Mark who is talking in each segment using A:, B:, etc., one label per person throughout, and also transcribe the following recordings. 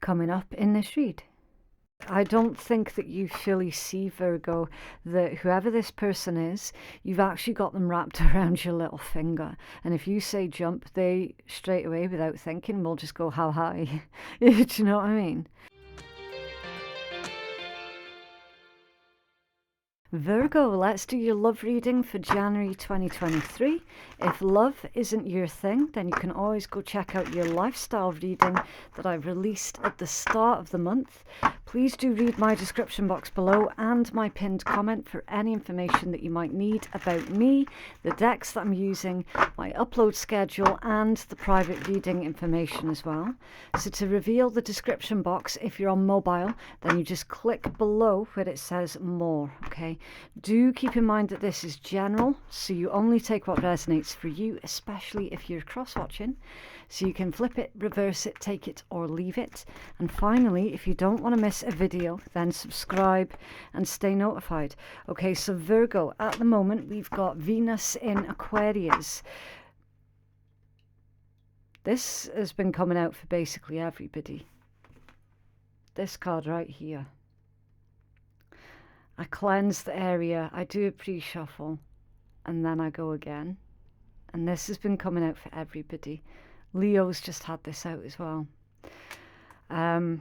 A: coming up in this read. I don't think that you fully see, Virgo, that whoever this person is, you've actually got them wrapped around your little finger. And if you say jump, they straight away, without thinking, will just go, how high? Do you know what I mean? Virgo, let's do your love reading for January 2023. If love isn't your thing, then you can always go check out your lifestyle reading that I released at the start of the month. Please do read my description box below and my pinned comment for any information that you might need about me, the decks that I'm using, my upload schedule, and the private reading information as well. So to reveal the description box, if you're on mobile, then you just click below where it says more, okay? Do keep in mind that this is general, so you only take what resonates for you, especially if you're cross-watching. So you can flip it, reverse it, take it, or leave it. And finally, if you don't want to miss a video, then subscribe and stay notified. Okay, so Virgo, at the moment, we've got Venus in Aquarius. This has been coming out for basically everybody. This card right here. I cleanse the area, I do a pre-shuffle, and then I go again. And this has been coming out for everybody. Leo's just had this out as well. And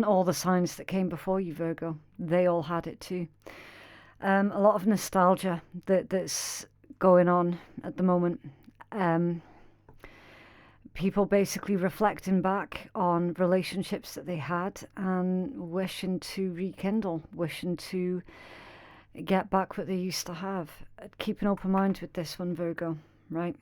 A: all the signs that came before you, Virgo, they all had it too. A lot of nostalgia that's going on at the moment. People basically reflecting back on relationships that they had and wishing to rekindle, wishing to get back what they used to have. Keep an open mind with this one, Virgo, right?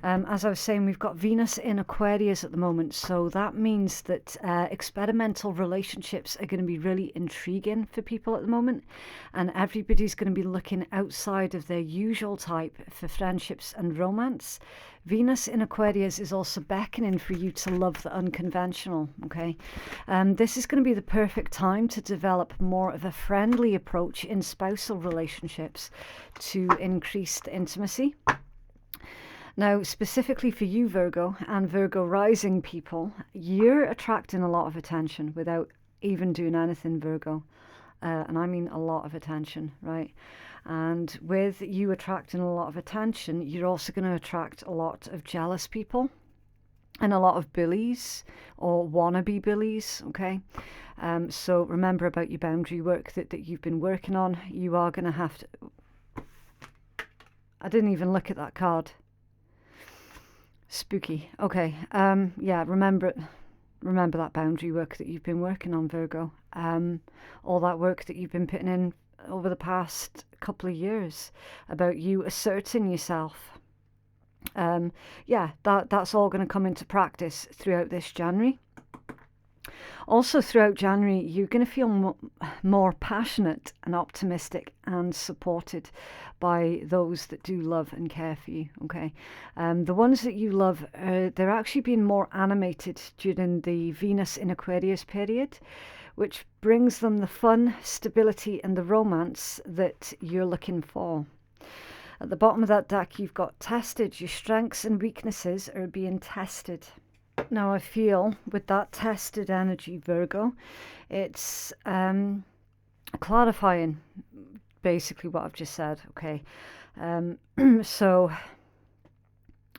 A: As I was saying, we've got Venus in Aquarius at the moment, so that means that experimental relationships are going to be really intriguing for people at the moment, and everybody's going to be looking outside of their usual type for friendships and romance. Venus in Aquarius is also beckoning for you to love the unconventional, okay? This is going to be the perfect time to develop more of a friendly approach in spousal relationships to increase the intimacy. Now, specifically for you, Virgo, and Virgo rising people, you're attracting a lot of attention without even doing anything, Virgo. And I mean a lot of attention, right? And with you attracting a lot of attention, you're also going to attract a lot of jealous people and a lot of bullies or wannabe bullies, okay? So remember about your boundary work that you've been working on. You are going to have to... I didn't even look at that card. Spooky. Okay. Yeah, remember that boundary work that you've been working on, Virgo. All that work that you've been putting in over the past couple of years about you asserting yourself. Yeah, that's all going to come into practice throughout this January. Also throughout January, you're going to feel more passionate and optimistic and supported by those that do love and care for you, okay? The ones that you love, they're actually being more animated during the Venus in Aquarius period, which brings them the fun, stability, and the romance that you're looking for. At the bottom of that deck, you've got tested. Your strengths and weaknesses are being tested. Now, I feel with that tested energy, Virgo, it's clarifying basically what I've just said, okay? So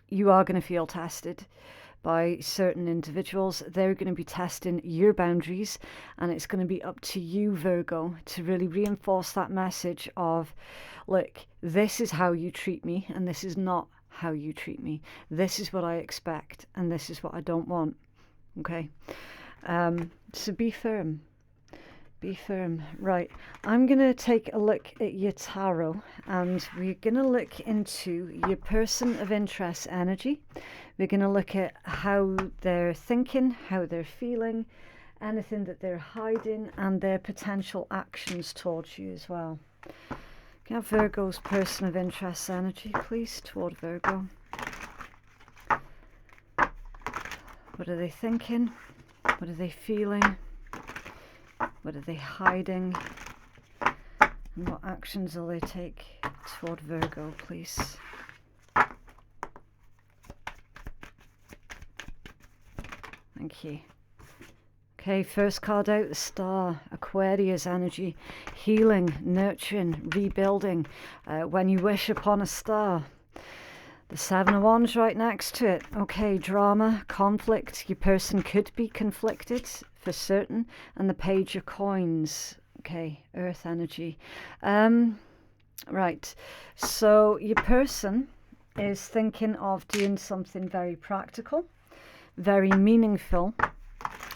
A: you are going to feel tested by certain individuals. They're going to be testing your boundaries, and it's going to be up to you, Virgo, to really reinforce that message of, look, this is how you treat me, and this is not how you treat me. This is what I expect, and this is what I don't want, okay? So be firm. Be firm. Right, I'm going to take a look at your tarot, and we're going to look into your person of interest energy. We're going to look at how they're thinking, how they're feeling, anything that they're hiding, and their potential actions towards you as well. Can I have Virgo's person of interest energy, please, toward Virgo? What are they thinking? What are they feeling? What are they hiding? And what actions will they take toward Virgo, please? Thank you. Okay, first card out, the Star, Aquarius energy, healing, nurturing, rebuilding. When you wish upon a star. The Seven of Wands right next to it. Okay, drama, conflict. Your person could be conflicted for certain. And the Page of Coins. Okay, earth energy. Right, so your person is thinking of doing something very practical, very meaningful.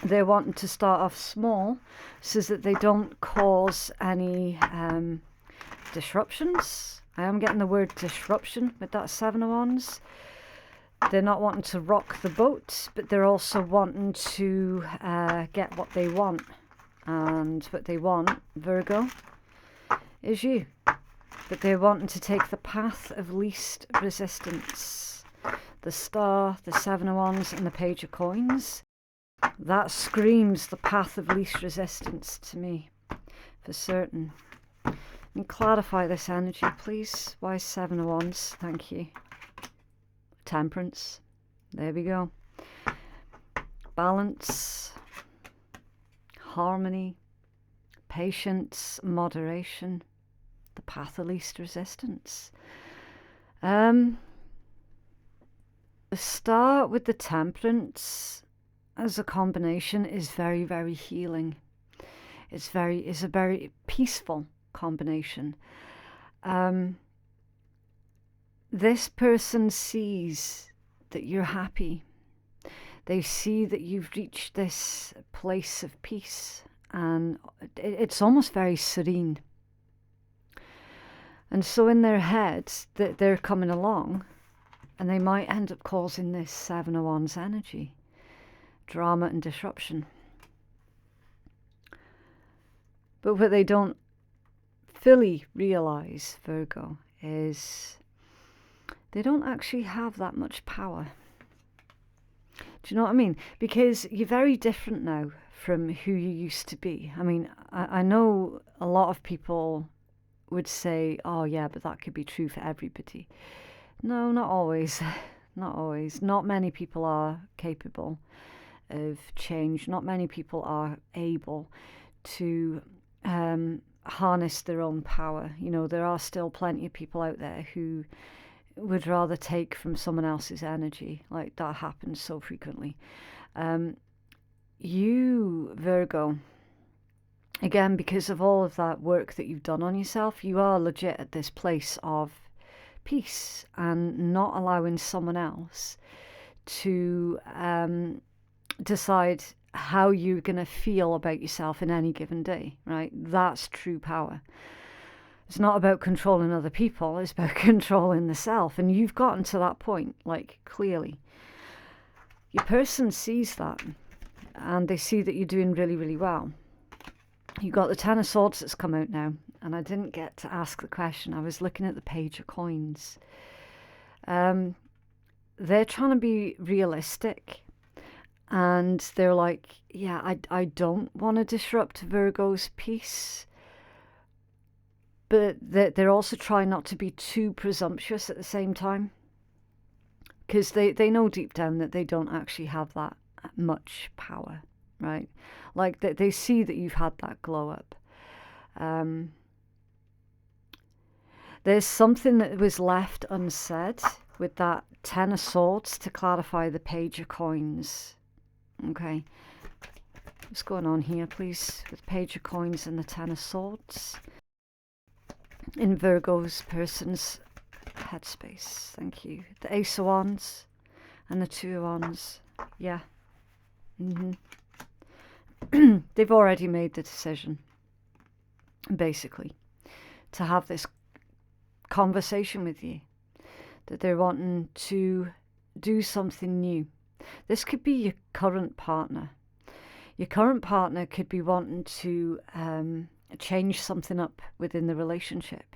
A: They're wanting to start off small so that they don't cause any disruptions. I am getting the word disruption with that Seven of Wands. They're not wanting to rock the boat, but they're also wanting to get what they want. And what they want, Virgo, is you. But they're wanting to take the path of least resistance. The Star, the Seven of Wands, and the Page of Coins. That screams the path of least resistance to me, for certain. And clarify this energy, please. Why Seven of Wands? Thank you. Temperance. There we go. Balance. Harmony. Patience. Moderation. The path of least resistance. The Star with the Temperance as a combination is very, very healing. It's a very peaceful combination. This person sees that you're happy. They see that you've reached this place of peace, and it's almost very serene. And so in their heads, that they're coming along, and they might end up causing this Seven of Wands energy. Drama and disruption. But what they don't fully realize, Virgo, is they don't actually have that much power. Do you know what I mean? Because you're very different now from who you used to be. I mean, I know a lot of people would say, oh yeah, but that could be true for everybody. No, not always. Not always. Not many people are capable of change. Not many people are able to harness their own power. You know, there are still plenty of people out there who would rather take from someone else's energy. Like, that happens so frequently. You, Virgo, again, because of all of that work that you've done on yourself, you are legit at this place of peace and not allowing someone else to decide how you're going to feel about yourself in any given day, right? That's true power. It's not about controlling other people, it's about controlling the self. And you've gotten to that point, like, clearly. Your person sees that, and they see that you're doing really, really well. You've got the Ten of Swords that's come out now, and I didn't get to ask the question. I was looking at the Page of Coins. They're trying to be realistic. And they're like, yeah, I don't want to disrupt Virgo's peace. But they're also trying not to be too presumptuous at the same time. Because they know deep down that they don't actually have that much power, right? Like, they see that you've had that glow up. There's something that was left unsaid with that Ten of Swords to clarify the Page of Coins. Okay, what's going on here, please, with Page of Coins and the Ten of Swords in Virgo's person's headspace? Thank you. The Ace of Wands and the Two of Wands. Yeah. They've already made the decision, basically, to have this conversation with you, that they're wanting to do something new. This could be your current partner. Your current partner could be wanting to change something up within the relationship.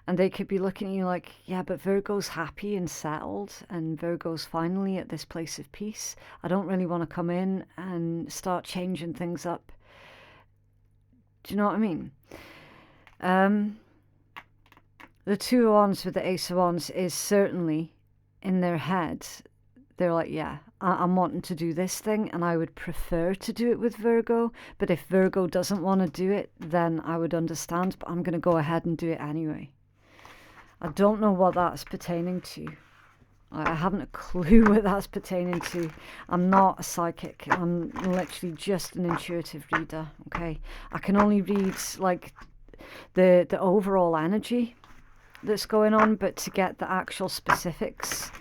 A: And they could be looking at you like, yeah, but Virgo's happy and settled, and Virgo's finally at this place of peace. I don't really want to come in and start changing things up. Do you know what I mean? The Two of Wands with the Ace of Wands is certainly in their head. They're like, yeah, I'm wanting to do this thing and I would prefer to do it with Virgo, but if Virgo doesn't want to do it, then I would understand, but I'm going to go ahead and do it anyway. I don't know what that's pertaining to. I haven't a clue what that's pertaining to. I'm not a psychic. I'm literally just an intuitive reader, okay? I can only read like the overall energy that's going on, but to get the actual specifics,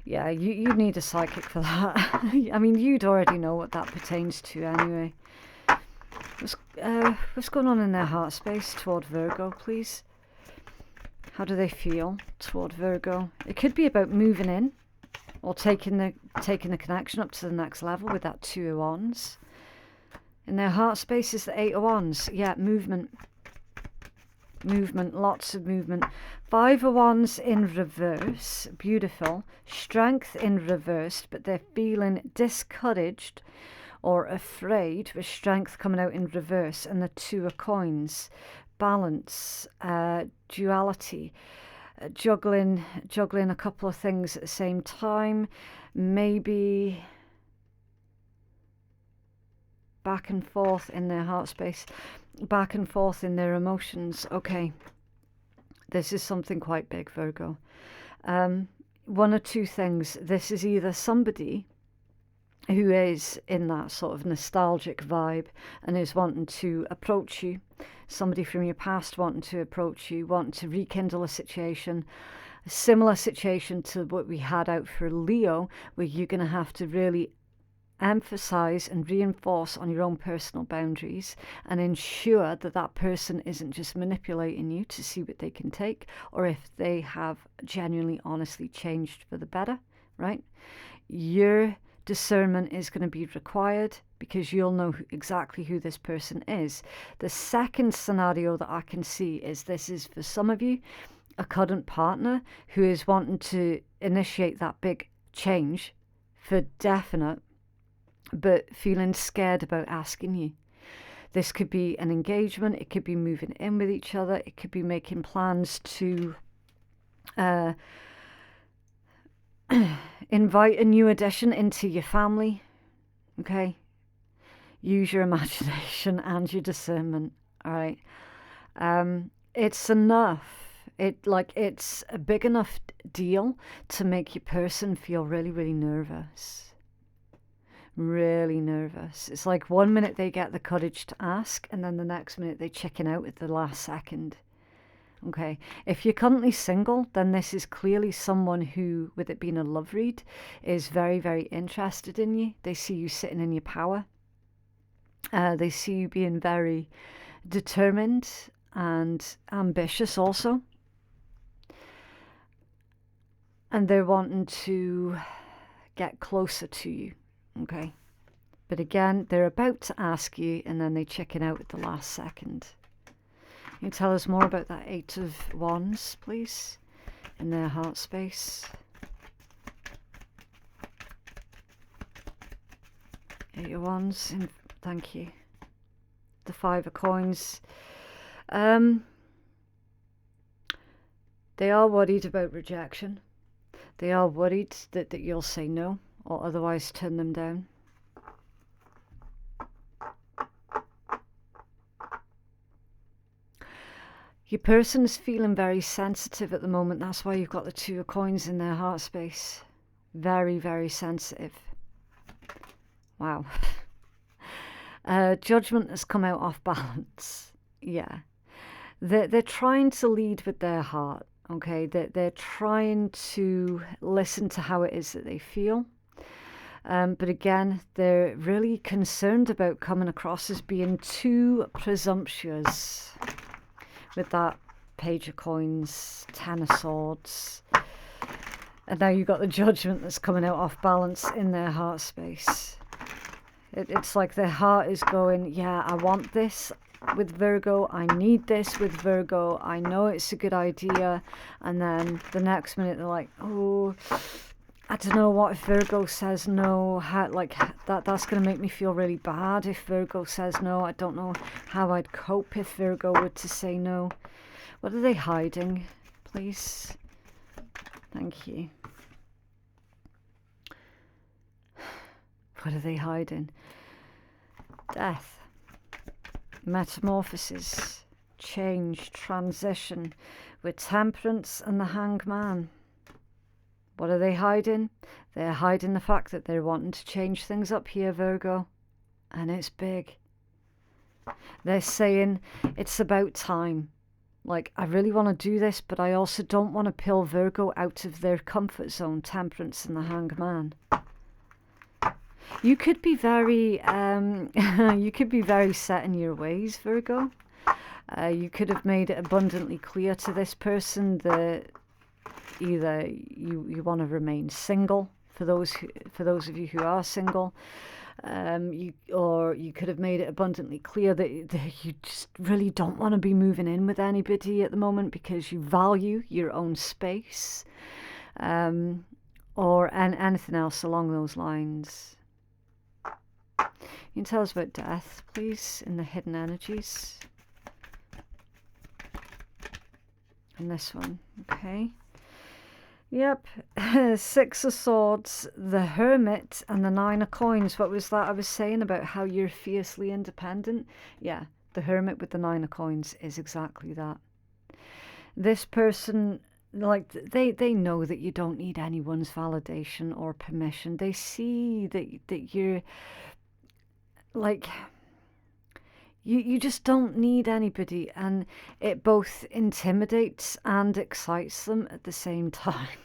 A: yeah, you need a psychic for that. I mean, you'd already know what that pertains to anyway. What's going on in their heart space toward Virgo, please? How do they feel toward Virgo? It could be about moving in or taking the connection up to the next level with that 2 of Wands. In their heart space is the 8 of Wands. Yeah, movement. Movement, lots of movement. 5 of Wands in reverse. Beautiful. Strength in reversed, but they're feeling discouraged or afraid with strength coming out in reverse. And the 2 of Coins. Balance, duality, juggling a couple of things at the same time, maybe back and forth in their heart space, back and forth in their emotions. Okay, this is something quite big, Virgo. One or two things. This is either somebody who is in that sort of nostalgic vibe and is wanting to approach you, somebody from your past wanting to approach you, wanting to rekindle a situation, a similar situation to what we had out for Leo, where you're going to have to really emphasize and reinforce on your own personal boundaries and ensure that that person isn't just manipulating you to see what they can take, or if they have genuinely, honestly changed for the better, right? Your discernment is going to be required because you'll know exactly who this person is. The second scenario that I can see is this is for some of you, a current partner who is wanting to initiate that big change for definite, but feeling scared about asking you. This could be an engagement, it could be moving in with each other, it could be making plans to invite a new addition into your family, okay? Use your imagination and your discernment, all right? It's enough. It's a big enough deal to make your person feel really, really nervous. Really nervous. It's like 1 minute they get the courage to ask, and then the next minute they chicken out at the last second. Okay, if you're currently single, then this is clearly someone who, with it being a love read, is very, very interested in you. They see you sitting in your power. They see you being very determined and ambitious also. And they're wanting to get closer to you, okay? But again, they're about to ask you, and then they chicken out at the last second. Can you tell us more about that 8 of Wands, please, in their heart space? 8 of Wands, thank you. The 5 of Coins. They are worried about rejection. They are worried that you'll say no or otherwise turn them down. Your person is feeling very sensitive at the moment. That's why you've got the 2 of Coins in their heart space. Very, very sensitive. Wow. Judgment has come out off balance. Yeah. They're trying to lead with their heart. Okay. They're trying to listen to how it is that they feel. But again, they're really concerned about coming across as being too presumptuous. With that Page of Coins, 10 of Swords. And now you've got the Judgment that's coming out off balance in their heart space. It's like their heart is going, yeah, I want this with Virgo. I need this with Virgo. I know it's a good idea. And then the next minute they're like, oh, I don't know what if Virgo says no. That's going to make me feel really bad if Virgo says no. I don't know how I'd cope if Virgo were to say no. What are they hiding, please? Thank you. What are they hiding? Death. Metamorphosis. Change. Transition. With Temperance and the Hanged Man. What are they hiding? They're hiding the fact that they're wanting to change things up here, Virgo. And it's big. They're saying it's about time. Like, I really want to do this, but I also don't want to pull Virgo out of their comfort zone, Temperance and the Hanged Man. You could be very, you could be very set in your ways, Virgo. You could have made it abundantly clear to this person that either you want to remain single, for those of you who are single, or you could have made it abundantly clear that you just really don't want to be moving in with anybody at the moment because you value your own space, or anything else along those lines. You can tell us about death, please, in the hidden energies. And this one, okay. Yep, Six of Swords, the Hermit, and the Nine of Coins. What was that I was saying about how you're fiercely independent? Yeah, the Hermit with the Nine of Coins is exactly that. This person, like, they know that you don't need anyone's validation or permission. They see that you're, like, you just don't need anybody, and it both intimidates and excites them at the same time.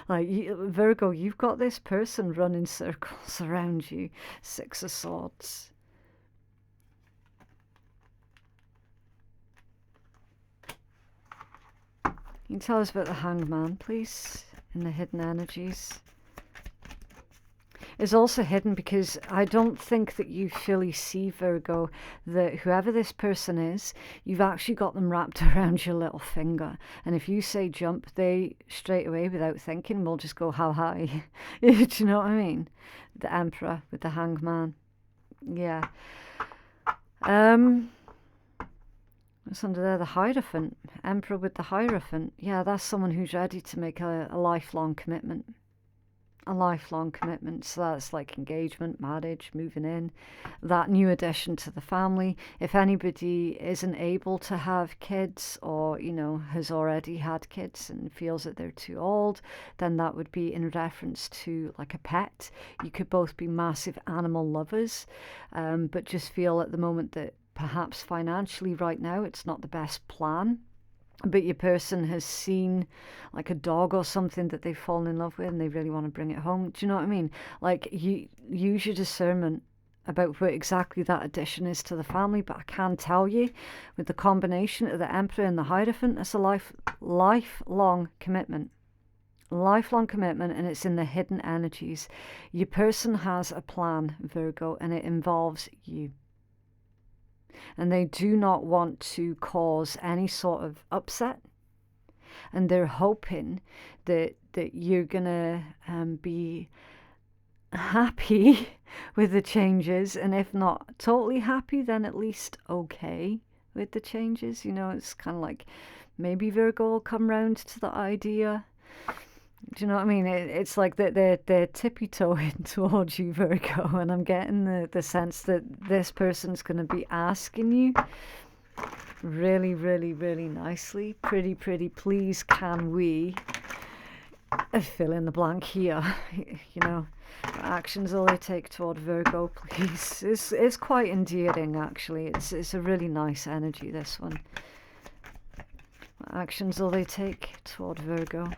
A: Like, Virgo, you've got this person running circles around you. Six of Swords. Can you tell us about the Hanged Man, please, in the hidden energies? Is also hidden because I don't think that you fully see, Virgo, that whoever this person is, you've actually got them wrapped around your little finger. And if you say jump, they straight away, without thinking, will just go, how high? Do you know what I mean? The Emperor with the Hanged Man. Yeah. What's under there? The Hierophant. Emperor with the Hierophant. Yeah, that's someone who's ready to make a lifelong commitment. A lifelong commitment. So that's like engagement, marriage, moving in, that new addition to the family. If anybody isn't able to have kids, or, you know, has already had kids and feels that they're too old, then that would be in reference to like a pet. You could both be massive animal lovers, but just feel at the moment that perhaps financially right now it's not the best plan. But your person has seen like a dog or something that they've fallen in love with and they really want to bring it home. Do you know what I mean? Like, you use your discernment about what exactly that addition is to the family. But I can tell you, with the combination of the Emperor and the Hierophant, it's a lifelong commitment. Lifelong commitment, and it's in the hidden energies. Your person has a plan, Virgo, and it involves you. And they do not want to cause any sort of upset. And they're hoping that you're going to be happy with the changes. And if not totally happy, then at least okay with the changes. You know, it's kind of like maybe Virgo will come round to the idea. Do you know what I mean? It's like they're tippy-toeing towards you, Virgo, and I'm getting the sense that this person's going to be asking you really, really, really nicely, pretty, please, can we fill in the blank here? You know, what actions will they take toward Virgo, please? It's quite endearing, actually. It's a really nice energy, this one. What actions will they take toward Virgo?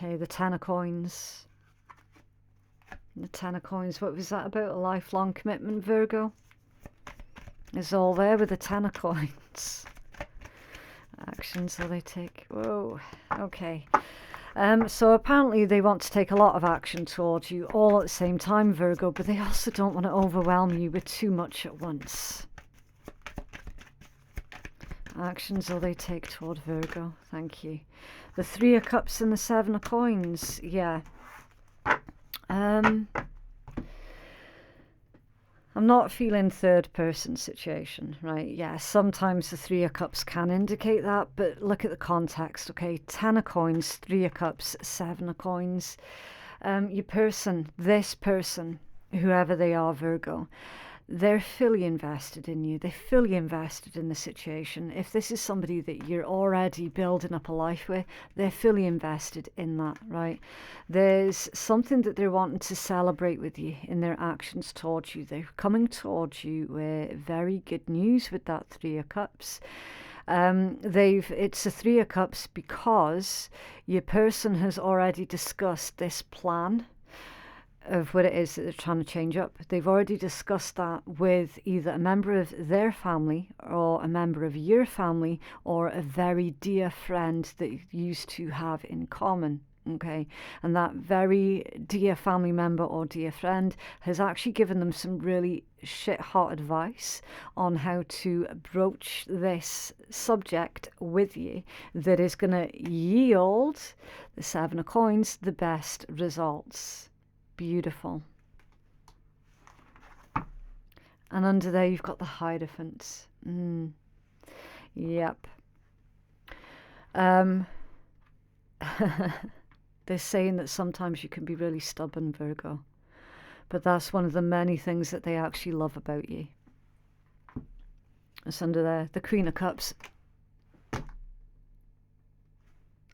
A: Okay, the Ten of Coins. The Ten of Coins, what was that about? A lifelong commitment, Virgo? It's all there with the Ten of Coins. Actions will they take? Whoa, okay. So apparently they want to take a lot of action towards you all at the same time, Virgo, but they also don't want to overwhelm you with too much at once. Actions will they take toward Virgo? Thank you. The Three of Cups and the Seven of Coins. Yeah. I'm I'm not feeling third person situation, right? Yeah, sometimes the Three of Cups can indicate that, but look at the context, okay? 10 of Coins, 3 of Cups, 7 of Coins. Your person, this person, whoever they are, Virgo, they're fully invested in you. They're fully invested in the situation. If this is somebody that you're already building up a life with, they're fully invested in that, right? There's something that they're wanting to celebrate with you in their actions towards you. They're coming towards you with very good news with that Three of Cups. It's a Three of Cups because your person has already discussed this plan of what it is that they're trying to change up. They've already discussed that with either a member of their family or a member of your family or a very dear friend that you used to have in common. Okay, and that very dear family member or dear friend has actually given them some really shit hot advice on how to broach this subject with you that is going to yield the Seven of Coins the best results. Beautiful. And under there you've got the Hierophant. Yep. They're saying that sometimes you can be really stubborn, Virgo, but that's one of the many things that they actually love about you. It's under there, the Queen of Cups.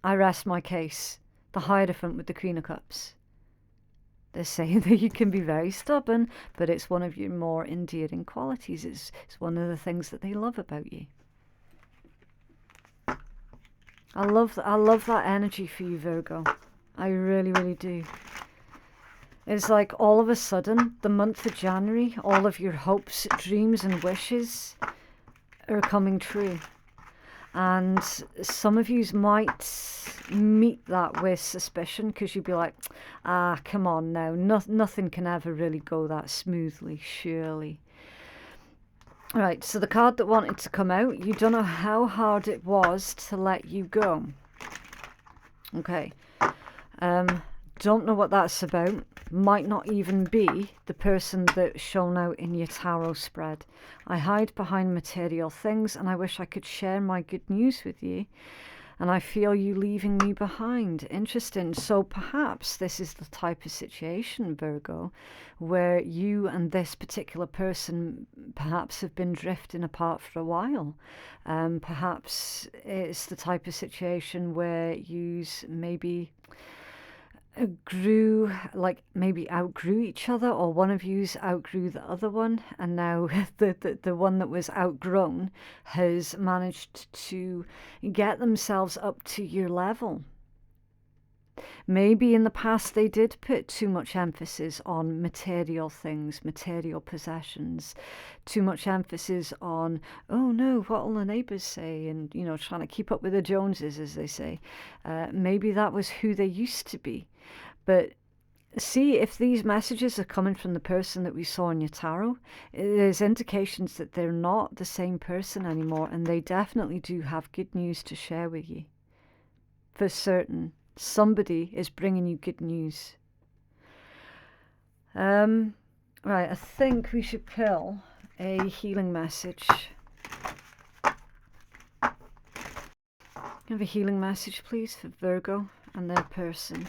A: I rest my case. The Hierophant with the Queen of Cups. They're saying that you can be very stubborn, but it's one of your more endearing qualities. It's one of the things that they love about you. I love that energy for you, Virgo. I really, really do. It's like all of a sudden, the month of January, all of your hopes, dreams and wishes are coming true. And some of you might meet that with suspicion because you'd be like, come on now, nothing can ever really go that smoothly, surely. Right, so the card that wanted to come out, you don't know how hard it was to let you go. Okay. Don't know what that's about. Might not even be the person that's shown out in your tarot spread. I hide behind material things and I wish I could share my good news with you. And I feel you leaving me behind. Interesting. So perhaps this is the type of situation, Virgo, where you and this particular person perhaps have been drifting apart for a while. Perhaps it's the type of situation where you maybe outgrew each other, or one of yous outgrew the other one, and now the one that was outgrown has managed to get themselves up to your level. Maybe in the past they did put too much emphasis on material things, material possessions, too much emphasis on, oh no, what will the neighbours say, and trying to keep up with the Joneses, as they say. Maybe that was who they used to be. But see, if these messages are coming from the person that we saw in your tarot, there's indications that they're not the same person anymore, and they definitely do have good news to share with you. For certain, somebody is bringing you good news. Right, I think we should pull a healing message. Have a healing message, please, for Virgo and their person.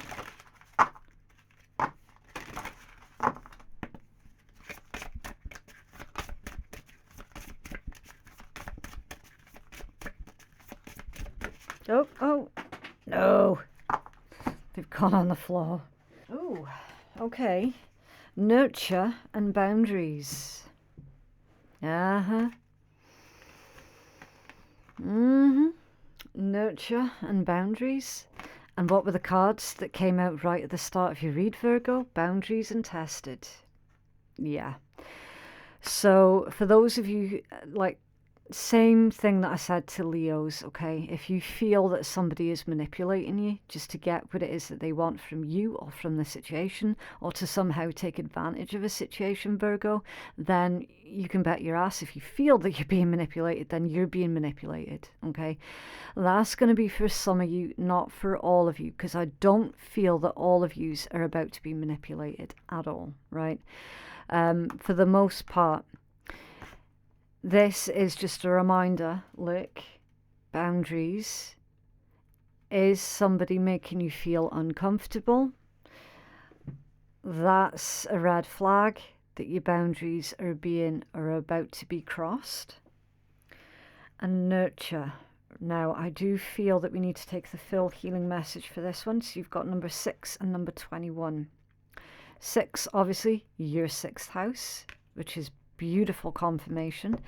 A: Oh, no. They've gone on the floor. Oh, okay. Nurture and boundaries. Nurture and boundaries. And what were the cards that came out right at the start of your read, Virgo? Boundaries and tested. Yeah. So for those of you, Same thing that I said to Leos, okay? If you feel that somebody is manipulating you just to get what it is that they want from you or from the situation, or to somehow take advantage of a situation, Virgo, then you can bet your ass if you feel that you're being manipulated, then you're being manipulated, okay? That's going to be for some of you, not for all of you, because I don't feel that all of yous are about to be manipulated at all, right? For the most part, this is just a reminder, look, boundaries. Is somebody making you feel uncomfortable? That's a red flag that your boundaries are about to be crossed. And nurture. Now, I do feel that we need to take the full healing message for this one. So you've got number 6 and number 21. 6, obviously, your 6th house, which is beautiful confirmation.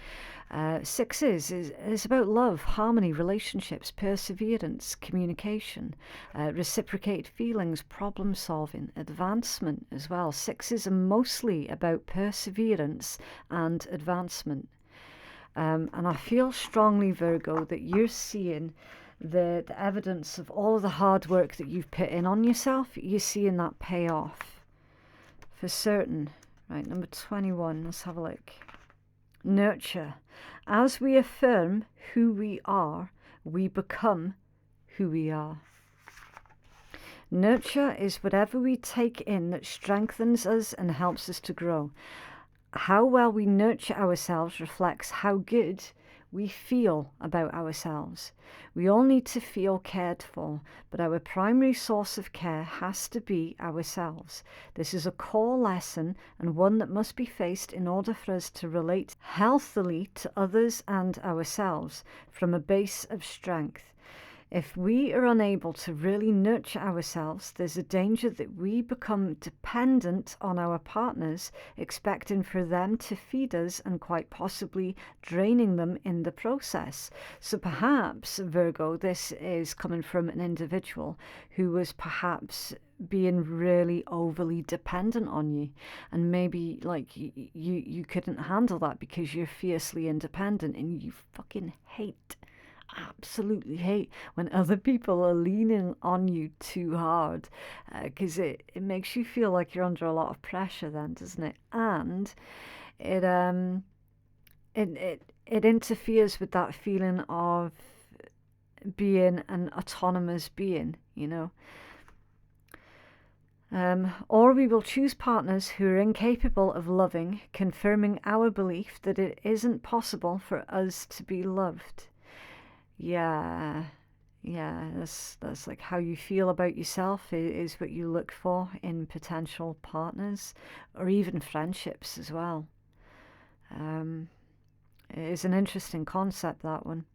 A: 6 is about love, harmony, relationships, perseverance, communication, reciprocate feelings, problem solving, advancement as well. 6s are mostly about perseverance and advancement. And I feel strongly, Virgo, that you're seeing the evidence of all of the hard work that you've put in on yourself. You're seeing that pay off for certain. Right, number 21, let's have a look. Nurture. As we affirm who we are, we become who we are. Nurture is whatever we take in that strengthens us and helps us to grow. How well we nurture ourselves reflects how good we feel about ourselves. We all need to feel cared for, but our primary source of care has to be ourselves. This is a core lesson and one that must be faced in order for us to relate healthily to others and ourselves from a base of strength. If we are unable to really nurture ourselves, there's a danger that we become dependent on our partners, expecting for them to feed us and quite possibly draining them in the process. So perhaps, Virgo, this is coming from an individual who was perhaps being really overly dependent on you, and maybe like you couldn't handle that because you're fiercely independent and you fucking absolutely hate when other people are leaning on you too hard, because it makes you feel like you're under a lot of pressure then, doesn't it? And it interferes with that feeling of being an autonomous being, you know. Or we will choose partners who are incapable of loving, confirming our belief that it isn't possible for us to be loved. Yeah, that's like how you feel about yourself is what you look for in potential partners or even friendships as well. It is an interesting concept, that one.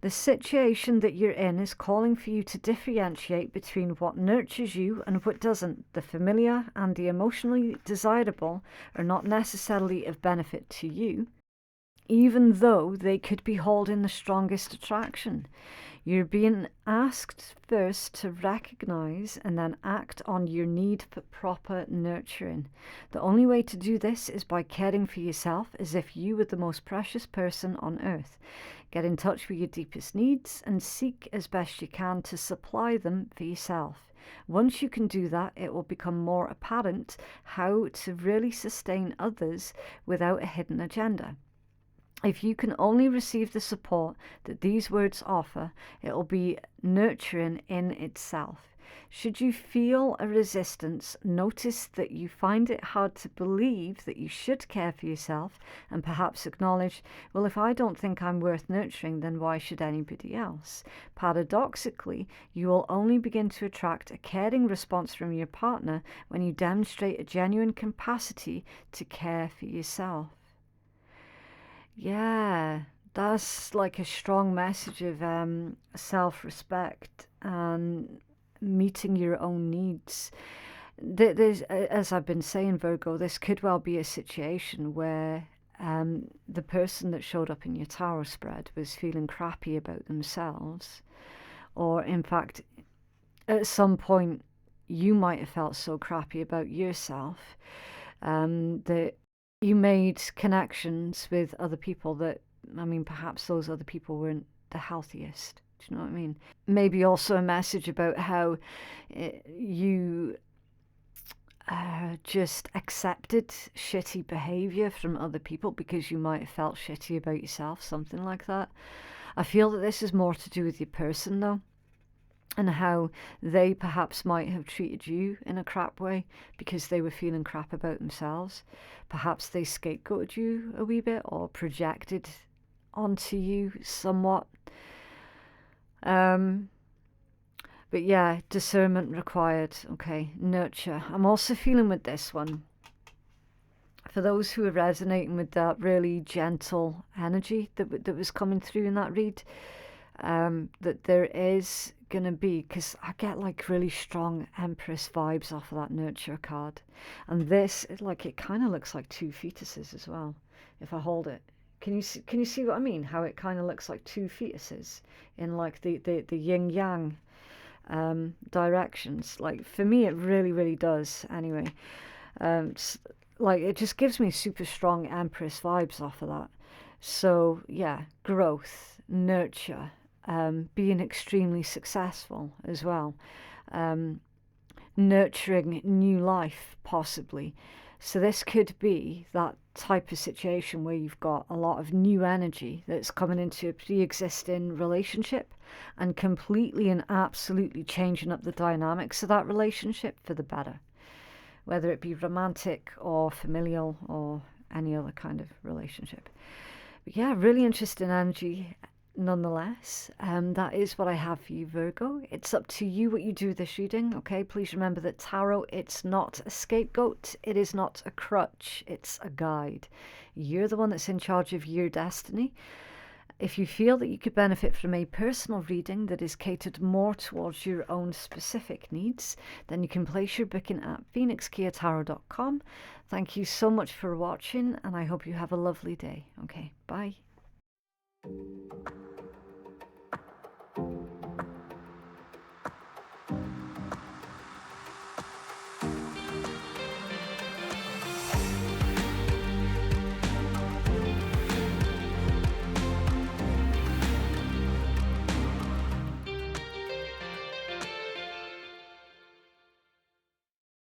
A: The situation that you're in is calling for you to differentiate between what nurtures you and what doesn't. The familiar and the emotionally desirable are not necessarily of benefit to you, even though they could be holding the strongest attraction. You're being asked first to recognize and then act on your need for proper nurturing. The only way to do this is by caring for yourself as if you were the most precious person on earth. Get in touch with your deepest needs and seek as best you can to supply them for yourself. Once you can do that, it will become more apparent how to really sustain others without a hidden agenda. If you can only receive the support that these words offer, it will be nurturing in itself. Should you feel a resistance, notice that you find it hard to believe that you should care for yourself, and perhaps acknowledge, well, if I don't think I'm worth nurturing, then why should anybody else? Paradoxically, you will only begin to attract a caring response from your partner when you demonstrate a genuine capacity to care for yourself. Yeah, that's like a strong message of self-respect and meeting your own needs. There's, as I've been saying, Virgo, this could well be a situation where the person that showed up in your tarot spread was feeling crappy about themselves, or in fact, at some point, you might have felt so crappy about yourself that you made connections with other people that I mean, perhaps those other people weren't the healthiest. Do you know what I mean? Maybe also a message about how you just accepted shitty behavior from other people because you might have felt shitty about yourself, something like that. I feel that this is more to do with your person, though, and how they perhaps might have treated you in a crap way because they were feeling crap about themselves. Perhaps they scapegoated you a wee bit or projected onto you somewhat. But yeah, discernment required. Okay, nurture. I'm also feeling with this one, for those who are resonating with that really gentle energy that was coming through in that read, that there is going to be, because I get like really strong Empress vibes off of that nurture card. And this, it kind of looks like two fetuses as well, if I hold it. Can you see what I mean? How it kind of looks like two fetuses in like the yin yang directions. Like for me, it really, really does. Anyway, like it just gives me super strong Empress vibes off of that. So yeah, growth, nurture, being extremely successful as well, nurturing new life possibly. So this could be that type of situation where you've got a lot of new energy that's coming into a pre-existing relationship and completely and absolutely changing up the dynamics of that relationship for the better, whether it be romantic or familial or any other kind of relationship. But yeah, really interesting energy nonetheless. That is what I have for you, Virgo. It's up to you what you do with this reading, okay? Please remember that tarot, it's not a scapegoat, it is not a crutch, it's a guide. You're the one that's in charge of your destiny. If you feel that you could benefit from a personal reading that is catered more towards your own specific needs, then you can place your booking at phoenixkeiatarot.com. Thank you so much for watching, and I hope you have a lovely day. Okay, bye.